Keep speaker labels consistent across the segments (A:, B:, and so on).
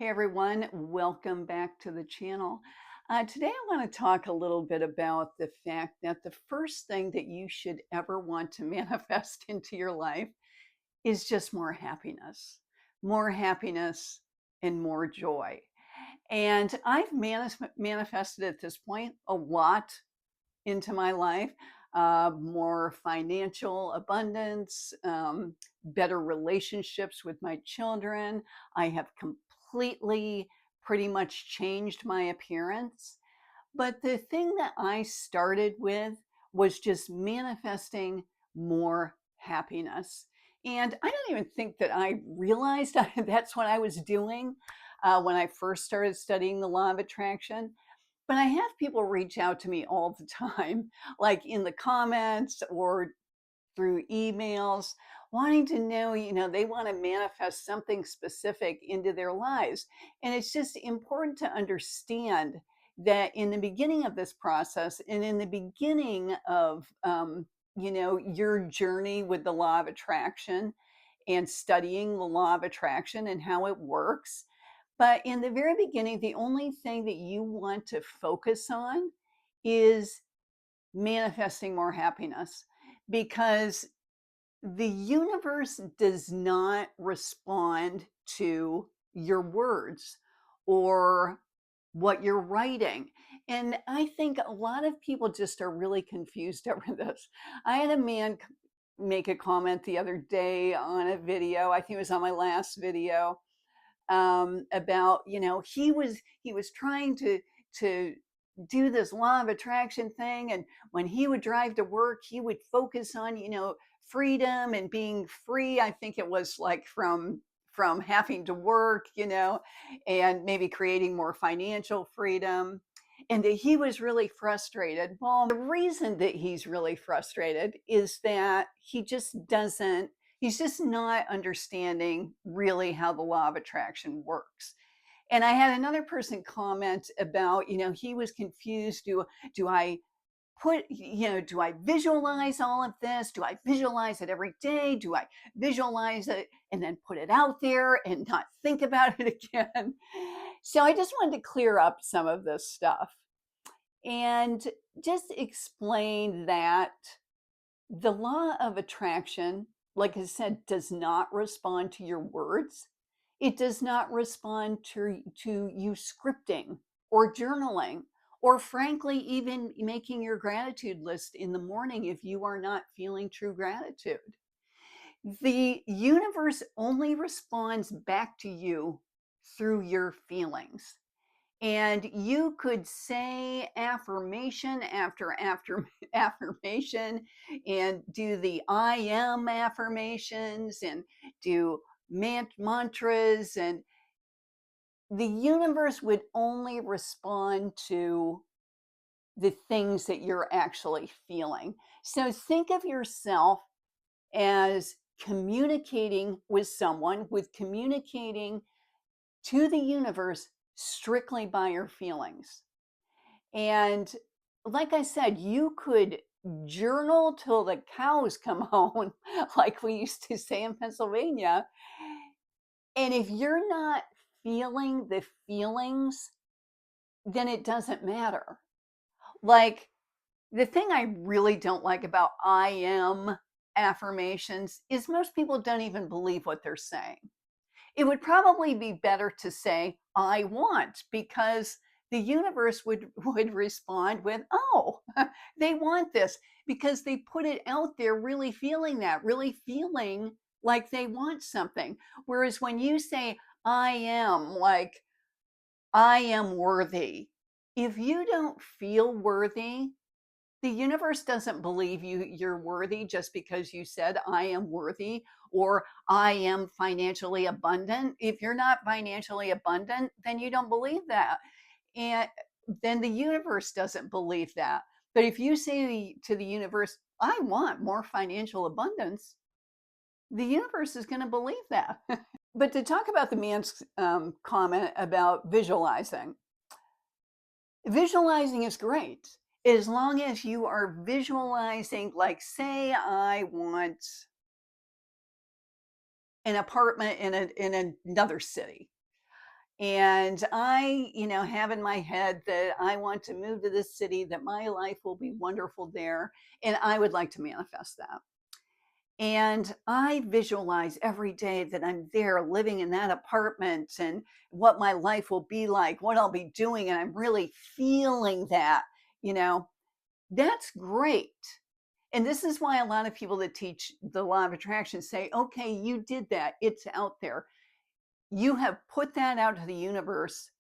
A: Hey everyone, welcome back to the channel. Today I want to talk a little bit about the fact that the first thing that you should ever want to manifest into your life is just more happiness and more joy. And I've manifested at this point a lot into my life, more financial abundance, better relationships with my children. I have completely pretty much changed my appearance. But the thing that I started with was just manifesting more happiness. And I don't even think that I realized that's what I was doing when I first started studying the law of attraction. But I have people reach out to me all the time, like in the comments or through emails, wanting to know, they want to manifest something specific into their lives. And it's just important to understand that in the beginning of this process and in the beginning of, your journey with the law of attraction and studying the law of attraction and how it works, but in the very beginning, the only thing that you want to focus on is manifesting more happiness, because the universe does not respond to your words or what you're writing. And I think a lot of people just are really confused over this. I had a man make a comment the other day on a video, I think it was on my last video, about, he was trying to do this law of attraction thing, and when he would drive to work he would focus on, freedom and being free. I think it was like from having to work, and maybe creating more financial freedom, and that he was really frustrated. Well, the reason that he's really frustrated is that he's just not understanding really how the law of attraction works. And I had another person comment about, he was confused. Do I do I visualize all of this? Do I visualize it every day? Do I visualize it and then put it out there and not think about it again? So I just wanted to clear up some of this stuff and just explain that the law of attraction, like I said, does not respond to your words. It does not respond to you scripting or journaling, or frankly, even making your gratitude list in the morning if you are not feeling true gratitude. The universe only responds back to you through your feelings. And you could say affirmation after affirmation, and do the I am affirmations, and do mantras, and the universe would only respond to the things that you're actually feeling. So think of yourself as communicating with someone, with communicating to the universe strictly by your feelings. And like I said, you could journal till the cows come home, like we used to say in Pennsylvania. And if you're not feeling the feelings, then it doesn't matter. Like, the thing I really don't like about I am affirmations is most people don't even believe what they're saying. It would probably be better to say I want, because the universe would respond with, oh, they want this, because they put it out there really feeling that, really feeling like they want something. Whereas when you say I am, like I am worthy, if you don't feel worthy, the universe doesn't believe you're worthy just because you said I am worthy, or I am financially abundant. If you're not financially abundant, then you don't believe that, and then the universe doesn't believe that. But if you say to the universe, I want more financial abundance, the universe is going to believe that. But to talk about the man's comment about visualizing, visualizing is great as long as you are visualizing, like, say I want an apartment in another city, And I, have in my head that I want to move to this city, that my life will be wonderful there. And I would like to manifest that. And I visualize every day that I'm there living in that apartment and what my life will be like, what I'll be doing. And I'm really feeling that, you know, that's great. And this is why a lot of people that teach the law of attraction say, okay, you did that. It's out there. You have put that out to the universe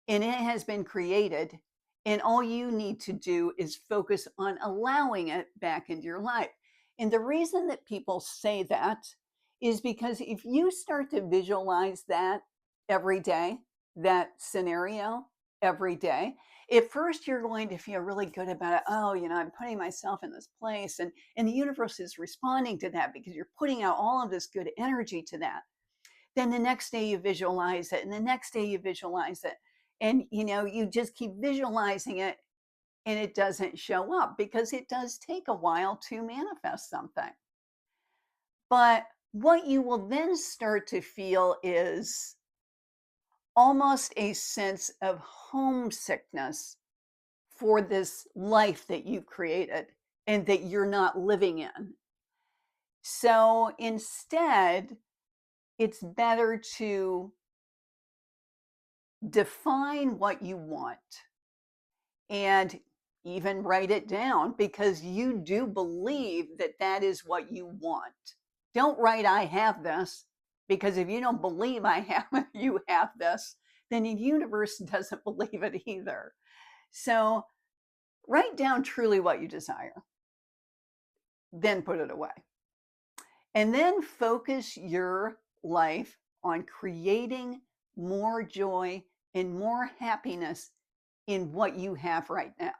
A: and it has been created. And all you need to do is focus on allowing it back into your life. And the reason that people say that is because if you start to visualize that every day, that scenario every day, at first you're going to feel really good about it. Oh, I'm putting myself in this place, and the universe is responding to that because you're putting out all of this good energy to that. Then the next day you visualize it, and the next day you visualize it. And you just keep visualizing it, and it doesn't show up because it does take a while to manifest something. But what you will then start to feel is almost a sense of homesickness for this life that you created and that you're not living in. So instead, it's better to define what you want and even write it down because you do believe that that is what you want. Don't write, I have this, because if you don't believe you have this, then the universe doesn't believe it either. So write down truly what you desire, then put it away. And then focus your life on creating more joy and more happiness in what you have right now,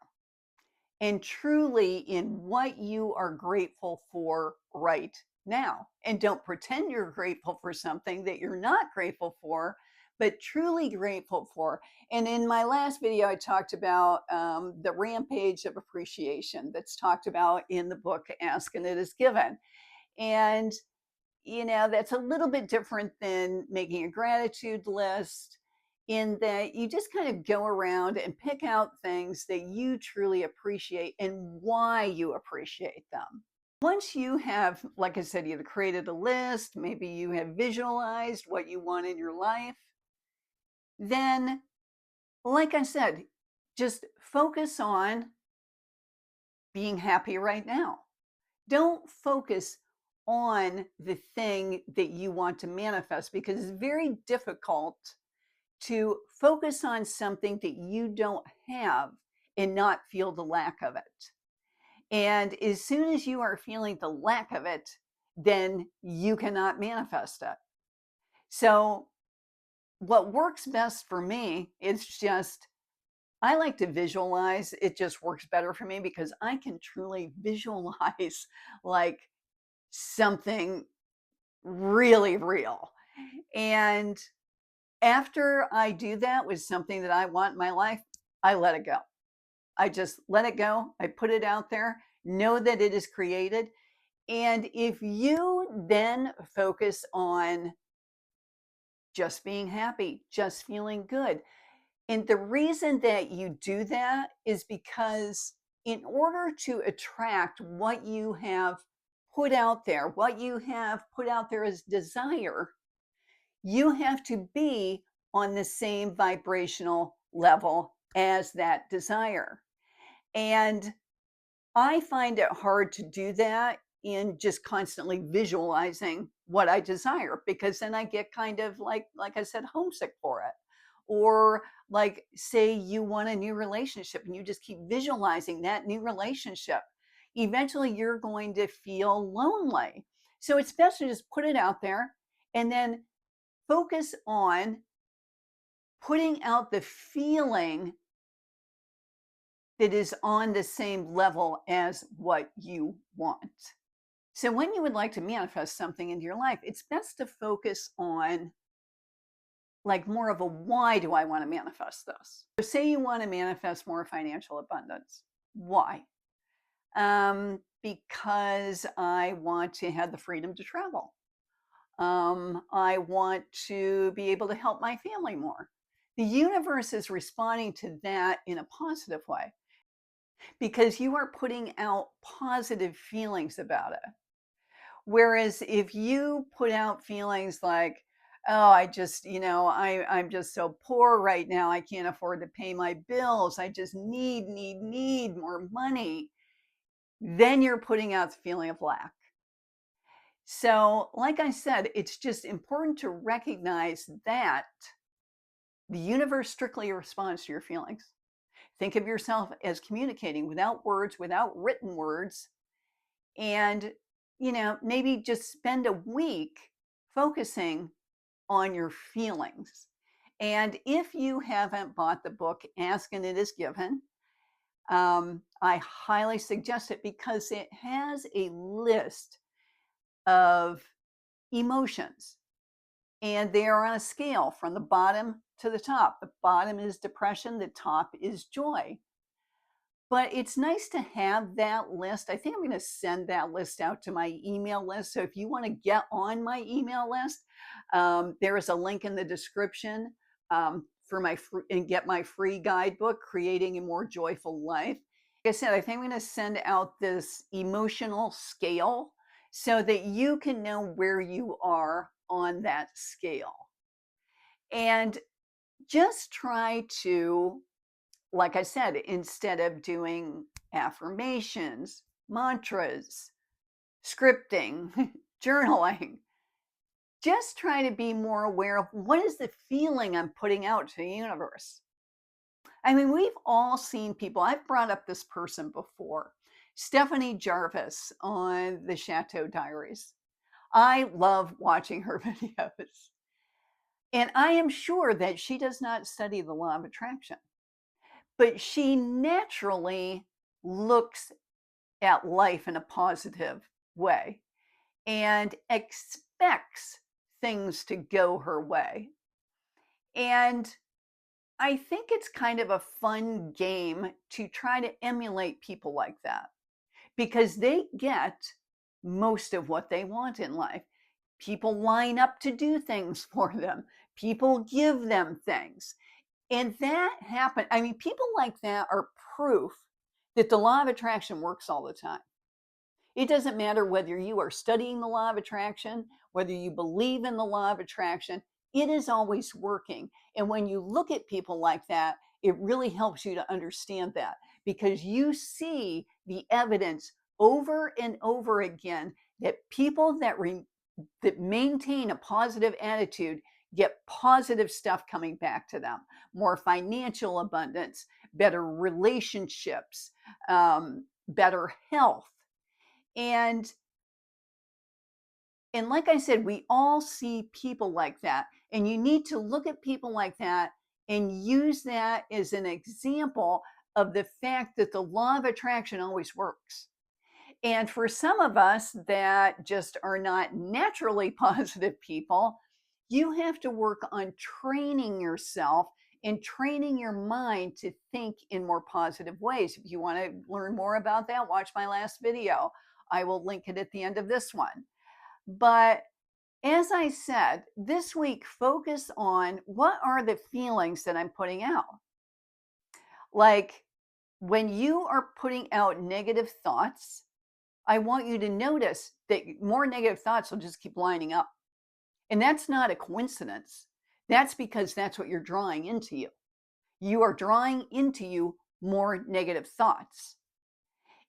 A: and truly in what you are grateful for right now. And don't pretend you're grateful for something that you're not grateful for, but truly grateful for. And in my last video, I talked about the rampage of appreciation that's talked about in the book Ask and It Is Given. And that's a little bit different than making a gratitude list, in that you just kind of go around and pick out things that you truly appreciate and why you appreciate them. Once you have, like I said, you've created a list, maybe you have visualized what you want in your life, then, like I said, just focus on being happy right now. Don't focus on the thing that you want to manifest, because it's very difficult to focus on something that you don't have and not feel the lack of it. And as soon as you are feeling the lack of it, then you cannot manifest it. So, what works best for me is just, I like to visualize. It just works better for me because I can truly visualize like something really real. And after I do that with something that I want in my life, I let it go. I just let it go. I put it out there, know that it is created. And if you then focus on just being happy, just feeling good, and the reason that you do that is because in order to attract what you have put out there, what you have put out there as desire, you have to be on the same vibrational level as that desire. And I find it hard to do that in just constantly visualizing what I desire, because then I get kind of like I said, homesick for it. Or like, say you want a new relationship and you just keep visualizing that new relationship. Eventually you're going to feel lonely. So it's best to just put it out there and then focus on putting out the feeling that is on the same level as what you want. So when you would like to manifest something into your life, it's best to focus on like more of a, why do I want to manifest this? So say you want to manifest more financial abundance. Why? Because I want to have the freedom to travel. I want to be able to help my family more. The universe is responding to that in a positive way because you are putting out positive feelings about it. Whereas if you put out feelings like, oh, I just, I'm just so poor right now. I can't afford to pay my bills. I just need more money. Then you're putting out the feeling of lack. So, like I said, it's just important to recognize that the universe strictly responds to your feelings. Think of yourself as communicating without words, without written words, and maybe just spend a week focusing on your feelings. And if you haven't bought the book Ask and It Is Given, I highly suggest it because it has a list of emotions, and they are on a scale from the bottom to the top. The bottom is depression, the top is joy. But it's nice to have that list. I think I'm going to send that list out to my email list. So if you want to get on my email list, there is a link in the description for and get my free guidebook, Creating a More Joyful Life. Like I said, I think I'm going to send out this emotional scale so that you can know where you are on that scale. And just try to, like I said, instead of doing affirmations, mantras, scripting, journaling, just try to be more aware of what is the feeling I'm putting out to the universe. I mean, we've all seen people, I've brought up this person before, Stephanie Jarvis on the Chateau Diaries. I love watching her videos. And I am sure that she does not study the law of attraction, but she naturally looks at life in a positive way and expects things to go her way. And I think it's kind of a fun game to try to emulate people like that because they get most of what they want in life. People line up to do things for them, people give them things. And that happened. I mean, people like that are proof that the law of attraction works all the time. It doesn't matter whether you are studying the law of attraction, whether you believe in the law of attraction, it is always working. And when you look at people like that, it really helps you to understand that because you see the evidence over and over again that people that maintain a positive attitude get positive stuff coming back to them, more financial abundance, better relationships, better health. And like I said, we all see people like that. And you need to look at people like that and use that as an example of the fact that the law of attraction always works. And for some of us that just are not naturally positive people, you have to work on training yourself and training your mind to think in more positive ways. If you want to learn more about that, watch my last video. I will link it at the end of this one. But as I said, this week, focus on what are the feelings that I'm putting out. Like when you are putting out negative thoughts, I want you to notice that more negative thoughts will just keep lining up. And that's not a coincidence. That's because that's what you're drawing into you. You are drawing into you more negative thoughts.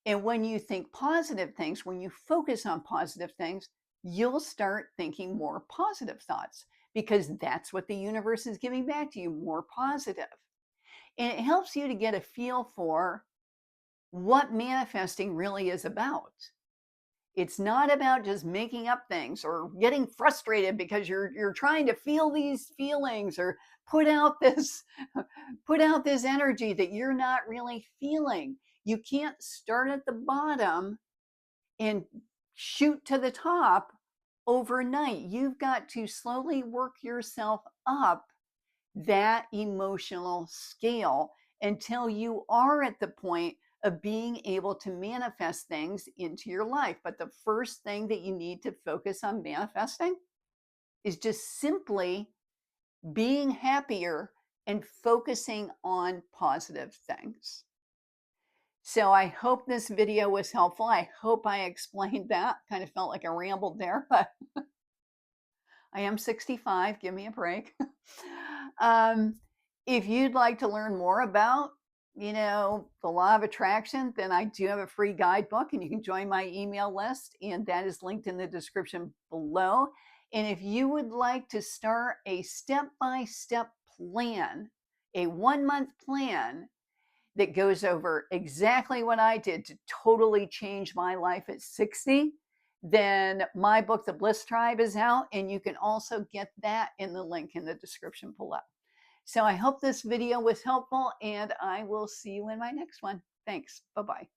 A: And when you think positive things, when you focus on positive things, you'll start thinking more positive thoughts because that's what the universe is giving back to you, more positive. And it helps you to get a feel for what manifesting really is about. It's not about just making up things or getting frustrated because you're trying to feel these feelings or put out this energy that you're not really feeling. You can't start at the bottom and shoot to the top overnight. You've got to slowly work yourself up that emotional scale until you are at the point of being able to manifest things into your life. But the first thing that you need to focus on manifesting is just simply being happier and focusing on positive things. So I hope this video was helpful. I hope I explained that. Kind of felt like I rambled there, but I am 65. Give me a break. um, if you'd like to learn more about, the law of attraction, then I do have a free guidebook and you can join my email list. And that is linked in the description below. And if you would like to start a step-by-step plan, a 1-month plan that goes over exactly what I did to totally change my life at 60, then my book, The Bliss Tribe, is out, and you can also get that in the link in the description below. So I hope this video was helpful, and I will see you in my next one. Thanks. Bye-bye.